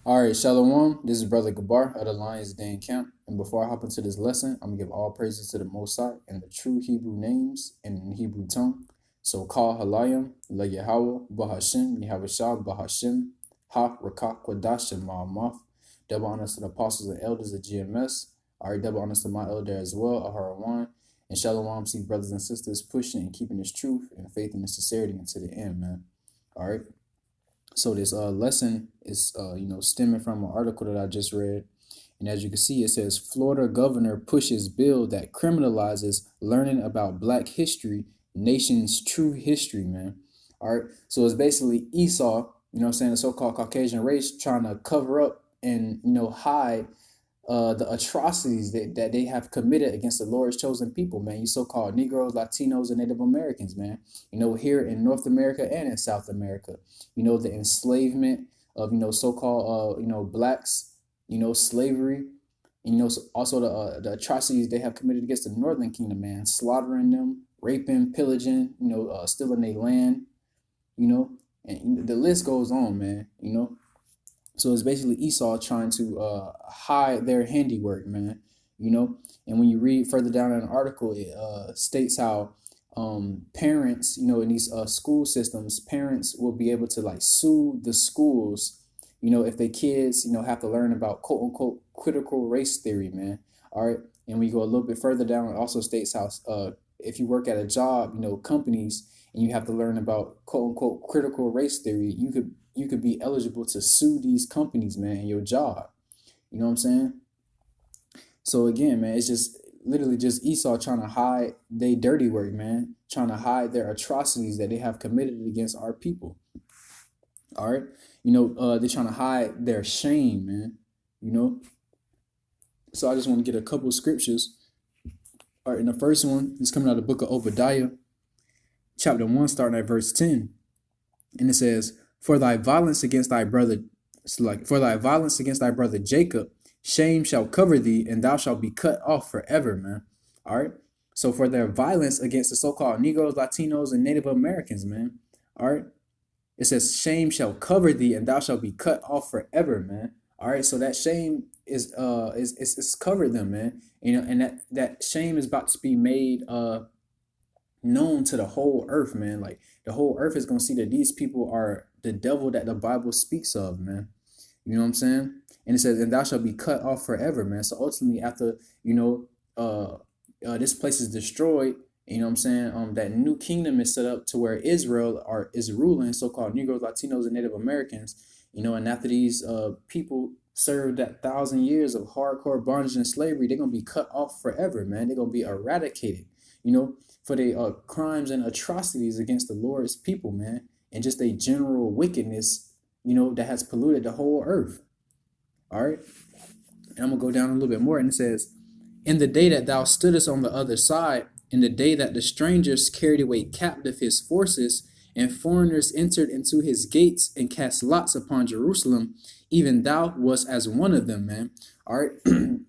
All right, Shalom. This is Brother Gabar of the Lions Den Camp. And before I hop into this lesson, I'm going to give all praises to the Most High and the true Hebrew names and in Hebrew tongue. So, Kal Halayim, La Yahweh, Bahashim, Yahavashah, Bahashim, Ha, Rakah, Kwadash, and Ma'amath. Double honors to the apostles and elders of GMS. All right, double honors to my elder as well, Aharawan. And Shalom, see brothers and sisters pushing and keeping this truth and faith and sincerity into the end, man. All right. So this lesson is stemming from an article that I just read, and as you can see, it says Florida governor pushes bill that criminalizes learning about Black history, nation's true history. Man, all right. So it's basically Esau, what I'm saying, the so-called Caucasian race trying to cover up and hide the atrocities that they have committed against the Lord's chosen people, man. You so-called Negroes, Latinos, and Native Americans, man. Here in North America and in South America. The enslavement of, so-called, blacks, slavery, and, also the atrocities they have committed against the Northern Kingdom, man. Slaughtering them, raping, pillaging, stealing their land, and the list goes on, man. So it's basically Esau trying to hide their handiwork, man. And when you read further down in an article, it states how parents, in these school systems, parents will be able to like sue the schools, if their kids, have to learn about quote unquote critical race theory, man. All right. And when you go a little bit further down, it also states how if you work at a job, companies, and you have to learn about quote unquote critical race theory, you could be eligible to sue these companies, man, in your job. You know what I'm saying? So again, man, it's just literally just Esau trying to hide their dirty work, man, trying to hide their atrocities that they have committed against our people. All right. They're trying to hide their shame, man. So I just want to get a couple of scriptures. All right, and the first one is coming out of the book of Obadiah, chapter 1, starting at verse 10. And it says, For thy violence against thy brother Jacob, shame shall cover thee, and thou shalt be cut off forever, man. All right. So for their violence against the so-called Negroes, Latinos, and Native Americans, man. All right. It says, shame shall cover thee, and thou shalt be cut off forever, man. All right. So that shame is covered them, man. And that shame is about to be made known to the whole earth, man. Like the whole earth is gonna see that these people are the devil that the Bible speaks of, man. You know what I'm saying? And it says, and thou shalt be cut off forever, man. So ultimately, after this place is destroyed, you know what I'm saying? That new kingdom is set up to where Israel is ruling, so-called Negroes, Latinos, and Native Americans. And after these people served that 1,000 years of hardcore bondage and slavery, they're gonna be cut off forever, man. They're gonna be eradicated, for their crimes and atrocities against the Lord's people, man, and just a general wickedness, that has polluted the whole earth. All right. And I'm going to go down a little bit more. And it says, In the day that thou stoodest on the other side, in the day that the strangers carried away captive his forces, and foreigners entered into his gates and cast lots upon Jerusalem, even thou was as one of them, man. All right.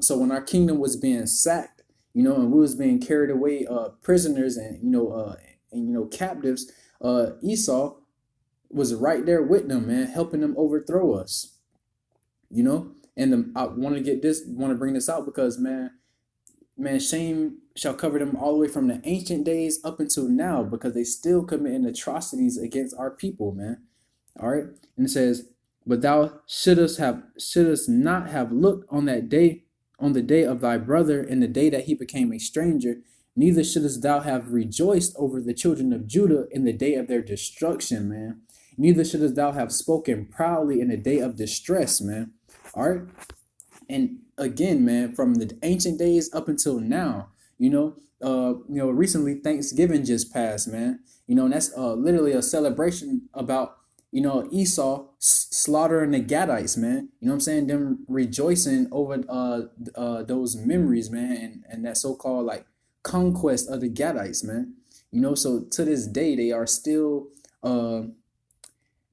So when our kingdom was being sacked, and we was being carried away prisoners and captives, Esau was right there with them, man, helping them overthrow us. And I want to bring this out because man, shame shall cover them all the way from the ancient days up until now, because they still committing atrocities against our people, man. All right. And it says, but thou shouldest not have looked on that day, on the day of thy brother, in the day that he became a stranger, neither shouldest thou have rejoiced over the children of Judah in the day of their destruction, man. Neither shouldest thou have spoken proudly in the day of distress, man. All right. And again, man, from the ancient days up until now, recently Thanksgiving just passed, man. And that's literally a celebration about Esau slaughtering the Gadites, man. You know what I'm saying? Them rejoicing over those memories, man, and that so-called like conquest of the Gadites, man. So to this day they are still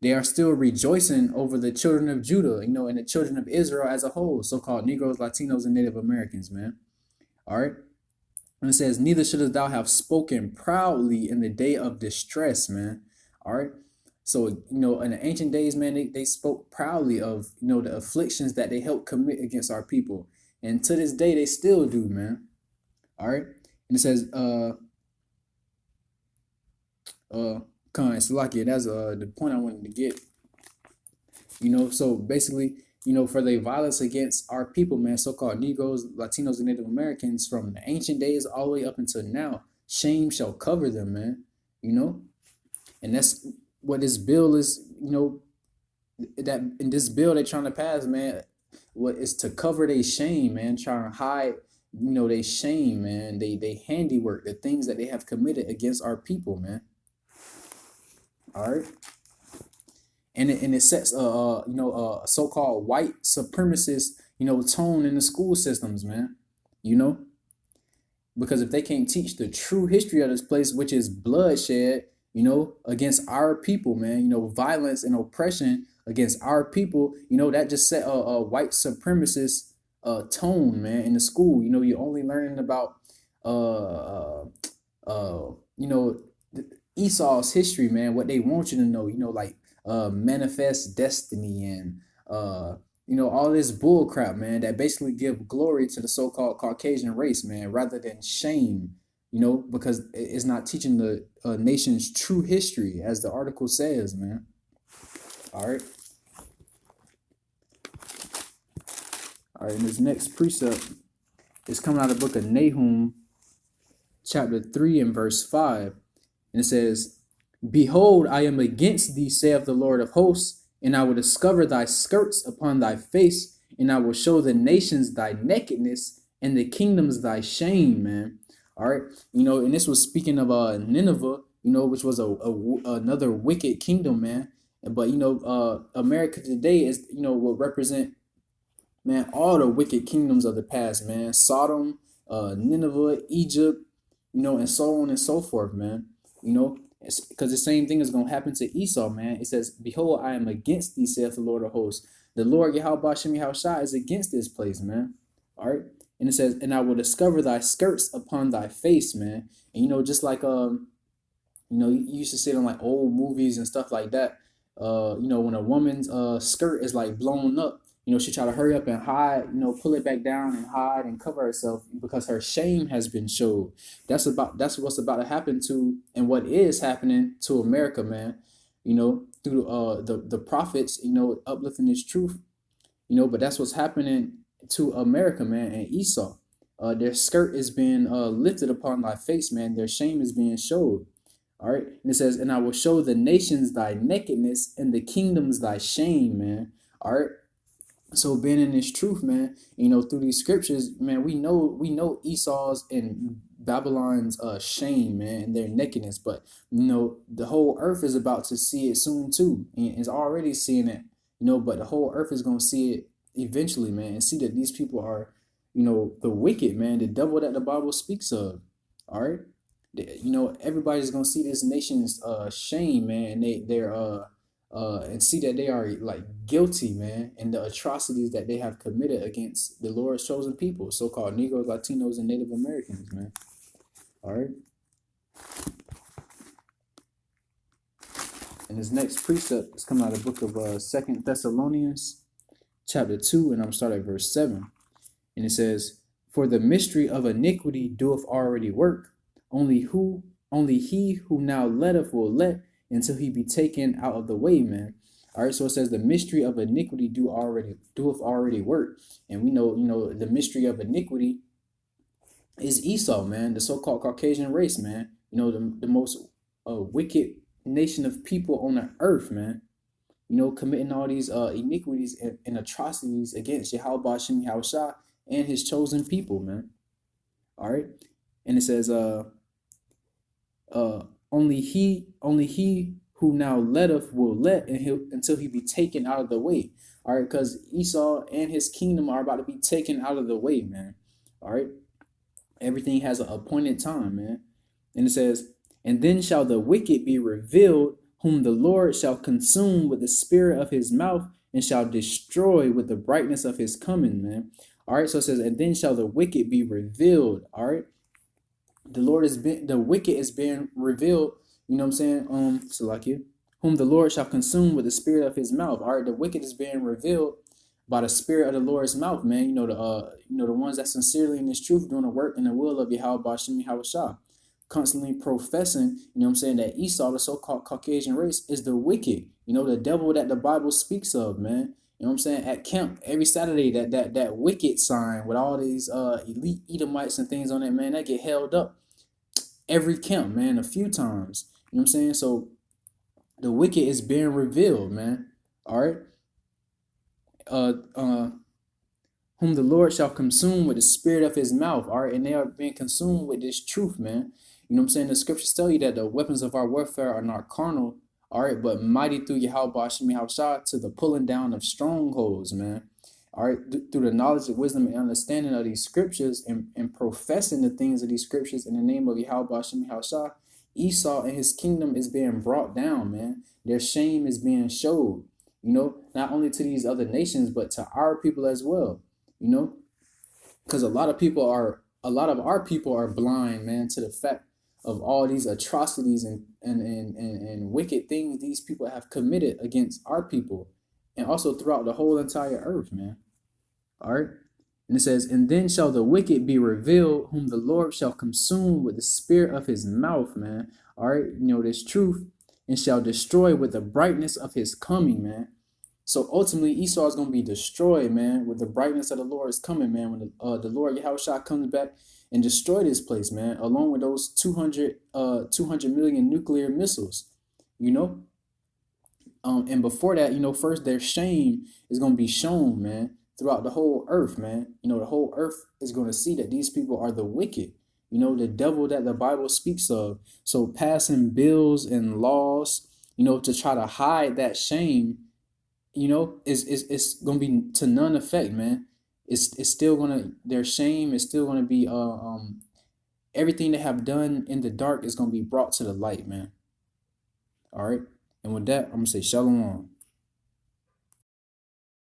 rejoicing over the children of Judah, and the children of Israel as a whole, so-called Negroes, Latinos, and Native Americans, man. All right. And it says, neither shouldst thou have spoken proudly in the day of distress, man. All right. So, in the ancient days, man, they spoke proudly of, the afflictions that they helped commit against our people. And to this day, they still do, man. All right. And it says, Khan, Salakia, that's the point I wanted to get. So basically, for the violence against our people, man, so-called Negroes, Latinos, and Native Americans from the ancient days all the way up until now, shame shall cover them, man. You know, and that's what this bill is. That in this bill they're trying to pass, man, what is to cover their shame, man, trying to hide, their shame, man, they handiwork, the things that they have committed against our people, man. All right. And it sets a so-called white supremacist tone in the school systems, man. You know, because if they can't teach the true history of this place, which is bloodshed, against our people, man, violence and oppression against our people, that just set a white supremacist tone, man, in the school. You're only learning about you know Esau's history, man, what they want you to know, like manifest destiny and all this bull crap, man, that basically give glory to the so-called Caucasian race, man, rather than shame, because it's not teaching the nation's true history, as the article says, man. All right. All right, and this next precept is coming out of the book of Nahum, chapter 3 and verse 5. And it says, Behold, I am against thee, saith the Lord of hosts, and I will discover thy skirts upon thy face, and I will show the nations thy nakedness, and the kingdoms thy shame, man. All right, and this was speaking of Nineveh, which was another wicked kingdom, man. But America today is will represent, man, all the wicked kingdoms of the past, man. Sodom, Nineveh, Egypt, and so on and so forth, man. Because the same thing is going to happen to Esau, man. It says, Behold, I am against thee, saith the Lord of hosts. The Lord Yahweh Shem Yahushua is against this place, man. All right. And it says, and I will discover thy skirts upon thy face, man. And just like you used to see it on like old movies and stuff like that. When a woman's skirt is like blown up, she try to hurry up and hide, pull it back down and hide and cover herself because her shame has been showed. That's what's about to happen to, and what is happening to America, man. Through the prophets, uplifting this truth, but that's what's happening to America, man, and Esau. Their skirt is being lifted upon thy face, man. Their shame is being showed. All right. And it says, and I will show the nations thy nakedness and the kingdoms thy shame, man. All right. So being in this truth, man, through these scriptures, man, we know Esau's and Babylon's shame, man, and their nakedness. But the whole earth is about to see it soon too, and is already seeing it, but the whole earth is gonna see it eventually, man, and see that these people are, the wicked, man, the devil that the Bible speaks of. All right. Everybody's gonna see this nation's shame, man, and they're and see that they are like guilty, man, and the atrocities that they have committed against the Lord's chosen people, so-called Negroes, Latinos, and Native Americans, man. All right. And this next precept is coming out of the book of 2 Thessalonians, chapter 2, and I'm starting at verse 7. And it says, For the mystery of iniquity doeth already work, only he who now letteth will let until he be taken out of the way, man. All right, so it says the mystery of iniquity doeth already work. And we know, the mystery of iniquity is Esau, man, the so-called Caucasian race, man. The most wicked nation of people on the earth, man. Committing all these iniquities and atrocities against Yahweh Shem Yahushua and his chosen people, man. All right. And it says, only he who now letteth will let until he be taken out of the way. All right, because Esau and his kingdom are about to be taken out of the way, man. All right, everything has an appointed time, man. And it says, and then shall the wicked be revealed, whom the Lord shall consume with the spirit of his mouth, and shall destroy with the brightness of his coming, man. All right, so it says, and then shall the wicked be revealed. All right, the wicked is being revealed. You know what I'm saying? Salakia. whom the Lord shall consume with the spirit of his mouth. All right, the wicked is being revealed by the spirit of the Lord's mouth, man. The ones that sincerely in this truth doing the work in the will of Yahweh Bashim Yahweh, constantly professing, that Esau, the so-called Caucasian race, is the wicked, the devil that the Bible speaks of, man. At camp every Saturday, that wicked sign with all these elite Edomites and things on it, man, that get held up every camp, man, a few times. So the wicked is being revealed, man. All right. Uh, uh, whom the Lord shall consume with the spirit of his mouth. All right. And they are being consumed with this truth, man. The scriptures tell you that the weapons of our warfare are not carnal, all right, but mighty through Yahweh Bashim Yahushua to the pulling down of strongholds, man. All right, through the knowledge of wisdom and understanding of these scriptures and professing the things of these scriptures in the name of Yahweh Bashim Yahushua, Esau and his kingdom is being brought down, man. Their shame is being showed, not only to these other nations, but to our people as well, because a lot of our people are blind, man, to the fact of all these atrocities and wicked things these people have committed against our people and also throughout the whole entire earth, man. All right. And it says, and then shall the wicked be revealed, whom the Lord shall consume with the spirit of his mouth, man. All right. This truth, and shall destroy with the brightness of his coming, man. So ultimately, Esau is going to be destroyed, man, with the brightness of the Lord is coming, man. When the Lord Yahushua comes back and destroy this place, man, along with those 200 million nuclear missiles, and before that, first their shame is going to be shown, man, throughout the whole earth, man. The whole earth is going to see that these people are the wicked, the devil that the Bible speaks of. So passing bills and laws, to try to hide that shame, it's gonna be to none effect, man. It's still gonna, their shame is still gonna be everything they have done in the dark is gonna be brought to the light, man. All right. And with that, I'm gonna say shalom.